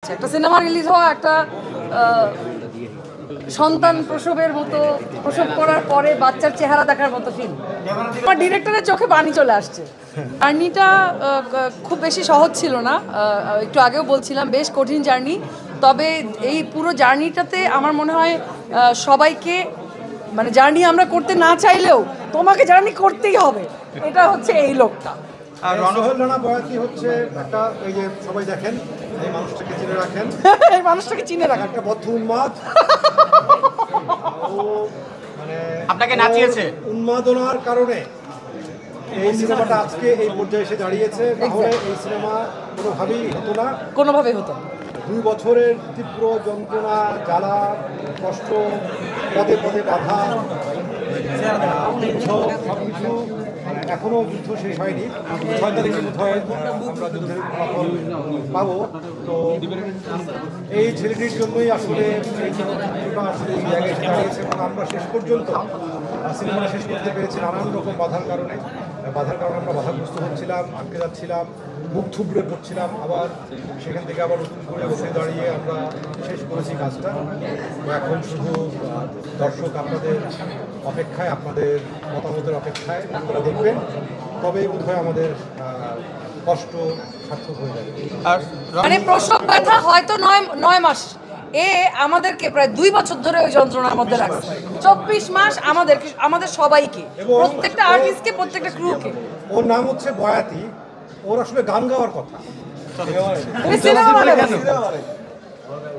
লাগছে একটা cinema release হওয়া একটা সন্তান প্রসবের মতো, প্রসব করার পরে বাচ্চার চেহারা দেখার মতো ফিল। আমার ডিরেক্টরের চোখে পানি চলে আসছে। জার্নিটা খুব বেশি সহজ ছিল না, একটু আগেও বলছিলাম বেশ কঠিন জার্নি। তবে এই পুরো জার্নিটাতে আমার মনে হয় সবাইকে মানে জার্নি আমরা করতে না চাইলেও তোমাকে জার্নি করতেই হবে, এটা হচ্ছে এই লোকটা। আর সোহেল রানা বয়াতি হচ্ছে একটা, এই যে সবাই দেখেন এই মানুষটাকে চিনে রাখেন, এই মানুষটাকে চিনে রাখেন, একটা বদ্ধ উন্মাদ। ও মানে আপনাকে নাচিয়েছে উন্মাদনার কারণে এই সিনেমাটা আজকে এই পর্যায়ে এসে দাঁড়িয়েছে। তাহলে এই সিনেমা কোনোভাবেই হতো না, কোনোভাবেই হতো না। 2 বছরের তীব্র যন্ত্রণা, জ্বালা, কষ্ট, পদে পদে বাধা, সবকিছু এখনো যুদ্ধ শেষ হয়নি। 6 তারিখে বোধহয় আমরা যুদ্ধের ফলাফল পাবো। তো এই ছেলেটির জন্যই আসলে এই যুদ্ধটা আসলে এই জায়গায় এসে দাঁড়িয়েছে এবং আমরা শেষ পর্যন্ত সিনেমাটা শেষ করতে পেরেছি নানান রকম বাধার কারণে আমরা বাধাগ্রস্ত হচ্ছিলাম, আটকে যাচ্ছিলাম, মুখ থুবড়ে পড়ছিলাম, আবার সেখান থেকে আবার নতুন করে উঠে দাঁড়িয়ে আমরা শেষ করেছি কাজটা। তো এখন শুধু দর্শক আপনাদের অপেক্ষায়, আপনাদের মতামতের অপেক্ষায়, আপনারা দেখবেন তবেই বোধহয় আমাদের কষ্ট সার্থক হয়ে যাবে। মানে প্রসব ব্যথা হয়তো 9 মাস, আমাদেরকে প্রায় 2 বছর ধরে ওই যন্ত্রণার মধ্যে রাখছে। 24 মাস আমাদের সবাইকে, প্রত্যেকটা আর্টিস্টকে, প্রত্যেকটা ক্রুকে। ওর নাম হচ্ছে বয়াতি, ওর আসলে গান গাওয়ার কথা।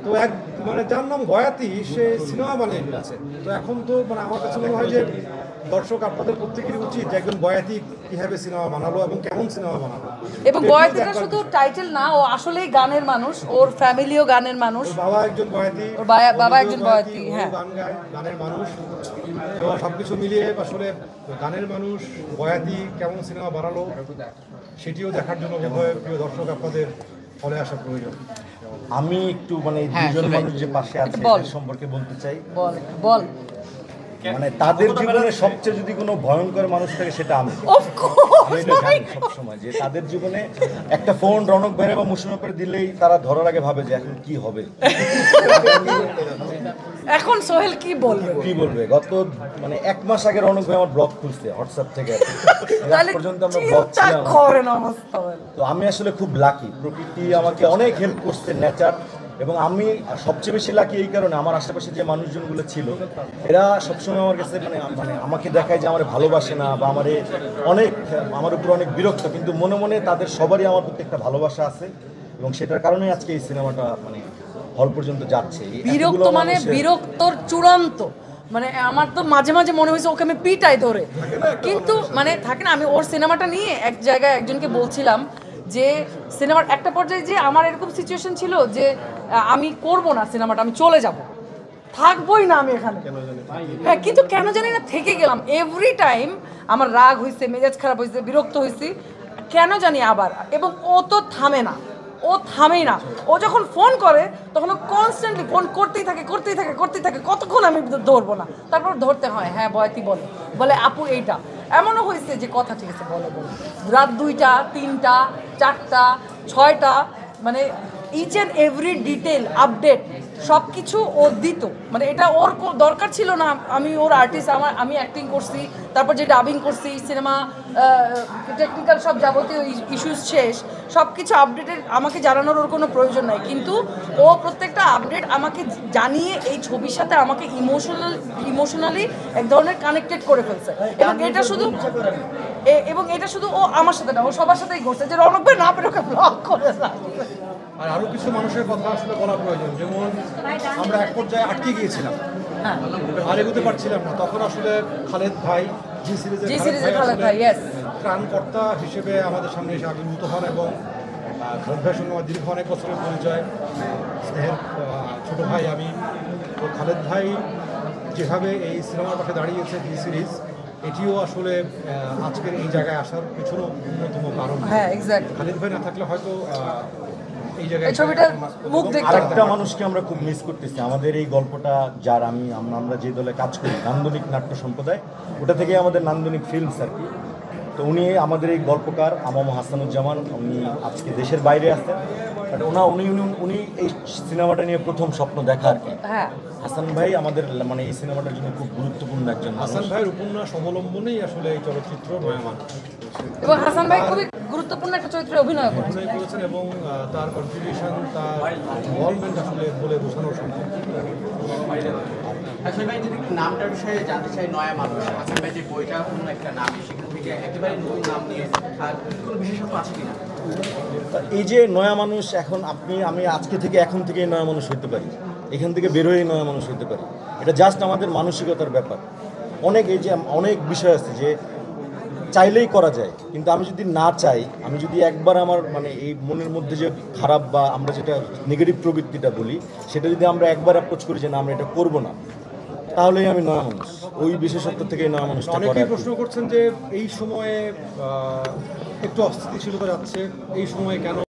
তো এক মানে যার নাম বয়াতি সে সিনেমা বানিয়ে ফেলেছে। তো এখন তো মানে আমার কাছে মনে হয় যে দর্শক আপনাদের প্রত্যেকেরই উচিত যে একজন বয়াতি কিভাবে সিনেমা বানালো এবং কেমন সিনেমা বানালো। এবং বয়াতিটা শুধু টাইটেল না, ও আসলেই গানের মানুষ, ওর ফ্যামিলিও গানের মানুষ। বাবা একজন বয়াতি, ওর বাবা একজন বয়াতি, হ্যাঁ, গান গায়, গানের মানুষ। তো সবকিছু মিলিয়ে আসলে গানের মানুষ বয়াতি কেমন সিনেমা বানালো সেটিও দেখার জন্য বোধহয় প্রিয় দর্শক আপনাদের হলে আসা প্রয়োজন। আমি একটু মানে দুজন মানুষ যে পাশে আছে এদের সম্পর্কে বলতে চাই। বল মানে তাদের জীবনে সবচেয়ে যদি কোনো ভয়ঙ্কর মানুষ থাকে সেটা আমি। আমি এটা জানি সবসময় যে তাদের জীবনে একটা ফোন রনক ভাইয়ের বা মুশারফের দিলেই তারা ধরার আগে ভাবে যে এখন কি হবে, এখন সোহেল কি বলবে। গত মানে 1 মাস আগে রনক ভাই আমার ব্লগ খুলছে হোয়াটসঅ্যাপ থেকে, পর্যন্ত আমরা ব্লগ ছিলাম। তো আমি আসলে খুব লাকি, প্রকৃতি আমাকে অনেক হেল্প করছে, নেচার। এবং আমি সবচেয়ে বেশি লাকি এই কারণে আমার আশেপাশে যে মানুষজনগুলো ছিল এরা সবসময় আমার কাছে মানে আমাকে দেখায় যে আমার ভালোবাসে না বা আমার উপর অনেক বিরক্ত, কিন্তু মনে মনে তাদের সবারই আমার প্রতি একটা ভালোবাসা আছে এবং সেটার কারণে আজকে এই সিনেমাটা মানে হল পর্যন্ত যাচ্ছে। বিরক্ত মানে বিরক্তর চূড়ান্ত, মানে আমার তো মাঝে মাঝে মনে হয়েছে ওকে আমি পিটাই ধরে, কিন্তু মানে থাকে না, আমি ওর সিনেমাটা নিয়ে এক জায়গায় একজনকে বলছিলাম যে সিনেমার একটা পর্যায়ে যে আমার এরকম সিচুয়েশন ছিল যে আমি করব না সিনেমাটা, আমি চলে যাব, থাকবোই না আমি এখানে। হ্যাঁ, কিন্তু কেন জানি না থেকে গেলাম। এভরি টাইম আমার রাগ হয়েছে, মেজাজ খারাপ হয়েছে, বিরক্ত হয়েছি, কেন জানি আবার। এবং ও তো থামেই না। ও যখন ফোন করে তখন ও কনস্ট্যান্টলি ফোন করতেই থাকে। কতক্ষণ আমি ধরবো না, তারপর ধরতে হয়। হ্যাঁ বয়াতি বলে আপু এইটা। এমনও হয়েছে যে কথা ঠিক আছে বলে রাত 2টা 3টা 4টা 6টা, মানে each and every detail update সব কিছু ও দিত। মানে এটা ওর দরকার ছিল না, আমি ওর আর্টিস্ট, আমি অ্যাক্টিং করছি, তারপর যে ডাবিং করছি, সিনেমা টেকনিক্যাল সব যাবতীয় ইস্যুস শেষ, সব কিছু আপডেটেড আমাকে জানানোর ওর কোনো প্রয়োজন নাই। কিন্তু ও প্রত্যেকটা আপডেট আমাকে জানিয়ে এই ছবির সাথে আমাকে ইমোশনালি এক ধরনের কানেক্টেড করে ফেলছে। এবং এটা শুধু ও আমার সাথে না, ও সবার সাথেই করছে যে রনক ভাই না পেরে ওকে ব্লক করে। আর আরো কিছু মানুষের কথা আসলে বলা প্রয়োজন, যেমন আমরা এক পর্যায়ে আটকে গিয়েছিলাম, আর এগোতে পারছিলাম না। তখন আসলে খালেদ ভাই, জি সিরিজের খালেদ ভাই ত্রাণকর্তা হিসেবে আমাদের সামনে এসে আবির্ভূত হন এবং খালেদ ভাইয়ের সঙ্গে আমার দীর্ঘ অনেক বছরের পরিচয়, স্নেহের ছোট ভাই আমি। তো খালেদ ভাই যেভাবে এই সিনেমার পাশে দাঁড়িয়েছে জি সিরিজ, এটিও আসলে আজকের এই জায়গায় আসার পিছনেও অন্যতম কারণ। হ্যাঁ, এক্স্যাক্টলি। খালেদ ভাই না থাকলে হয়তো আরেকটা মানুষকে আমরা খুব মিস করতেছি। আমাদের এই গল্পটা যার আমরা যে দলে কাজ করি, নান্দনিক নাট্য সম্প্রদায়, ওটা থেকে আমাদের নান্দনিক ফিল্মস আর কি। তো তো উনি আমাদের এই গল্পকার আমাম হাসানুজ্জামান, উনি আজকে দেশের বাইরে আসতেন, বাট উনি এই সিনেমাটা নিয়ে প্রথম স্বপ্ন দেখা আর কি। হ্যাঁ, হাসান ভাই আমাদের মানে এই সিনেমাটার জন্য খুব গুরুত্বপূর্ণ একজন মানুষ। হাসান ভাইয়ের উপন্যাস অবলম্বনেই আসলে এই চলচ্চিত্র নয়া এবং হাসান ভাই খুবই গুরুত্বপূর্ণ একটা চরিত্রে অভিনয় করেছেন। অভিনয় করেছেন এবং তার কন্ট্রিবিউশন, তার ইনভলভমেন্ট আসলে বলে বোঝানো সম্ভব। হাসান ভাই যদি নামটার বিষয়ে জানতে চাই, নয়া মানুষ, হাসান ভাই যে বইটা কোনো একটা নাম, সেখান থেকে একেবারে নতুন নাম নিয়ে আর কোনো বিশেষত্ব আছে কিনা? এই যে নয়া মানুষ, এখন আমি আজকে থেকে এখন থেকে নয়া মানুষ হইতে পারি, এখান থেকে বের হয়ে নয়া মানুষ হইতে পারি, এটা জাস্ট আমাদের মানসিকতার ব্যাপার। অনেক বিষয় আছে যে চাইলেই করা যায়, কিন্তু আমি যদি না চাই, আমি যদি একবার আমার মানে এই মনের মধ্যে যে খারাপ বা আমরা যেটা নেগেটিভ প্রবৃত্তিটা বলি, সেটা যদি আমরা একবার অ্যাপ্রোচ করি যে না আমরা এটা করবো না, তাহলেই আমি নয়া মানুষ। ওই বিশেষত্ব থেকে নয়া মানুষটা অনেকেই করা আর কি। প্রশ্ন করছেন যে এই সময়ে একটু অস্থিতিশীলতা যাচ্ছে, এই সময়ে কেন